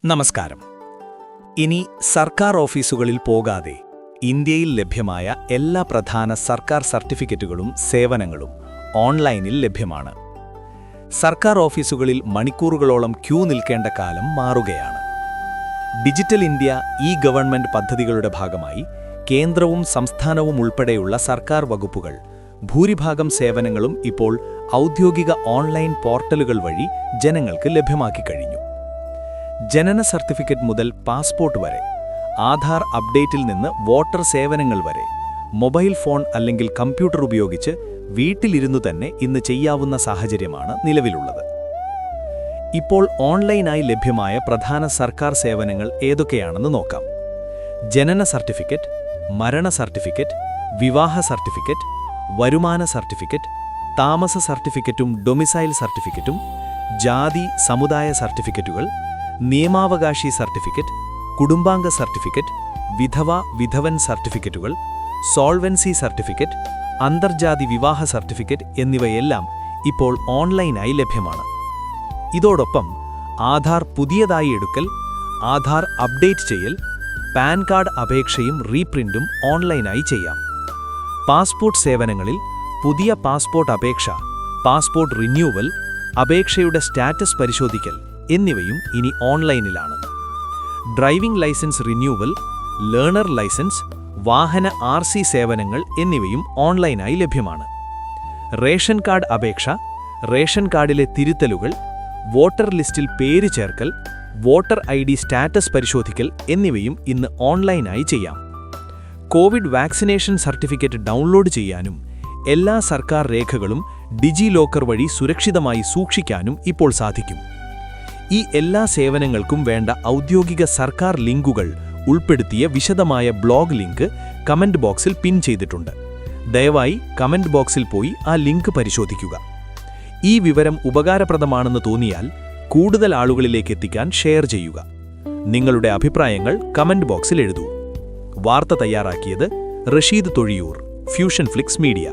നമസ്കാരം. ഇനി സർക്കാർ ഓഫീസുകളിൽ പോകാതെ ഇന്ത്യയിൽ ലഭ്യമായ എല്ലാ പ്രധാന സർക്കാർ സർട്ടിഫിക്കറ്റുകളും സേവനങ്ങളും ഓൺലൈനിൽ ലഭ്യമാണ്. സർക്കാർ ഓഫീസുകളിൽ മണിക്കൂറുകളോളം ക്യൂ നിൽക്കേണ്ട കാലം മാറുകയാണ്. ഡിജിറ്റൽ ഇന്ത്യ ഗവൺമെന്റ് പദ്ധതികളുടെ ഭാഗമായി കേന്ദ്രവും സംസ്ഥാനവും ഉൾപ്പെടെയുള്ള സർക്കാർ വകുപ്പുകൾ ഭൂരിഭാഗം സേവനങ്ങളും ഇപ്പോൾ ഔദ്യോഗിക ഓൺലൈൻ പോർട്ടലുകൾ വഴി ജനങ്ങൾക്ക് ലഭ്യമാക്കി കഴിഞ്ഞു. ജനന സർട്ടിഫിക്കറ്റ് മുതൽ പാസ്പോർട്ട് വരെ, ആധാർ അപ്ഡേറ്റിൽ നിന്ന് വോട്ടർ സേവനങ്ങൾ വരെ മൊബൈൽ ഫോൺ അല്ലെങ്കിൽ കമ്പ്യൂട്ടർ ഉപയോഗിച്ച് വീട്ടിലിരുന്നു തന്നെ ഇന്ന് ചെയ്യാവുന്ന സാഹചര്യമാണ് നിലവിലുള്ളത്. ഇപ്പോൾ ഓൺലൈനായി ലഭ്യമായ പ്രധാന സർക്കാർ സേവനങ്ങൾ ഏതൊക്കെയാണെന്ന് നോക്കാം. ജനന സർട്ടിഫിക്കറ്റ്, മരണ സർട്ടിഫിക്കറ്റ്, വിവാഹ സർട്ടിഫിക്കറ്റ്, വരുമാന സർട്ടിഫിക്കറ്റ്, താമസ സർട്ടിഫിക്കറ്റും ഡൊമിസൈൽ സർട്ടിഫിക്കറ്റും, ജാതി സമുദായ സർട്ടിഫിക്കറ്റുകൾ, നിയമാവകാശി സർട്ടിഫിക്കറ്റ്, കുടുംബാംഗ സർട്ടിഫിക്കറ്റ്, വിധവൻ സർട്ടിഫിക്കറ്റുകൾ, സോൾവൻസി സർട്ടിഫിക്കറ്റ്, അന്തർജാതി വിവാഹ സർട്ടിഫിക്കറ്റ് എന്നിവയെല്ലാം ഇപ്പോൾ ഓൺലൈനായി ലഭ്യമാണ്. ഇതോടൊപ്പം ആധാർ പുതിയതായി എടുക്കൽ, ആധാർ അപ്ഡേറ്റ് ചെയ്യൽ, പാൻ കാർഡ് അപേക്ഷയും റീപ്രിന്റും ഓൺലൈനായി ചെയ്യാം. പാസ്പോർട്ട് സേവനങ്ങളിൽ പുതിയ പാസ്പോർട്ട് അപേക്ഷ, പാസ്പോർട്ട് റിന്യൂവൽ, അപേക്ഷയുടെ സ്റ്റാറ്റസ് പരിശോധിക്കൽ എന്നിവയും ഇനി ഓൺലൈനിലാണ്. Driving licence renewal, learner licence, വാഹന RC സേവനങ്ങൾ എന്നിവയും ഓൺലൈനായി ലഭ്യമാണ്. റേഷൻ കാർഡ് അപേക്ഷ, റേഷൻ കാർഡിലെ തിരുത്തലുകൾ, വോട്ടർ ലിസ്റ്റിൽ പേര് ചേർക്കൽ, വോട്ടർ ID സ്റ്റാറ്റസ് പരിശോധിക്കൽ എന്നിവയും ഇന്ന് ഓൺലൈനായി ചെയ്യാം. കോവിഡ് വാക്സിനേഷൻ സർട്ടിഫിക്കറ്റ് ഡൗൺലോഡ് ചെയ്യാനും എല്ലാ സർക്കാർ രേഖകളും ഡിജി ലോക്കർ വഴി സുരക്ഷിതമായി സൂക്ഷിക്കാനും ഇപ്പോൾ സാധിക്കും. ഈ എല്ലാ സേവനങ്ങൾക്കും വേണ്ട ഔദ്യോഗിക സർക്കാർ ലിങ്കുകൾ ഉൾപ്പെടുത്തിയ വിശദമായ ബ്ലോഗ് ലിങ്ക് കമന്റ് ബോക്സിൽ പിൻ ചെയ്തിട്ടുണ്ട്. ദയവായി കമന്റ് ബോക്സിൽ പോയി ആ ലിങ്ക് പരിശോധിക്കുക. ഈ വിവരം ഉപകാരപ്രദമാണെന്ന് തോന്നിയാൽ കൂടുതൽ ആളുകളിലേക്ക് എത്തിക്കാൻ ഷെയർ ചെയ്യുക. നിങ്ങളുടെ അഭിപ്രായങ്ങൾ കമന്റ് ബോക്സിൽ എഴുതൂ. വാർത്ത തയ്യാറാക്കിയത് Rasheed Thozhiyur, Fusion Flix media.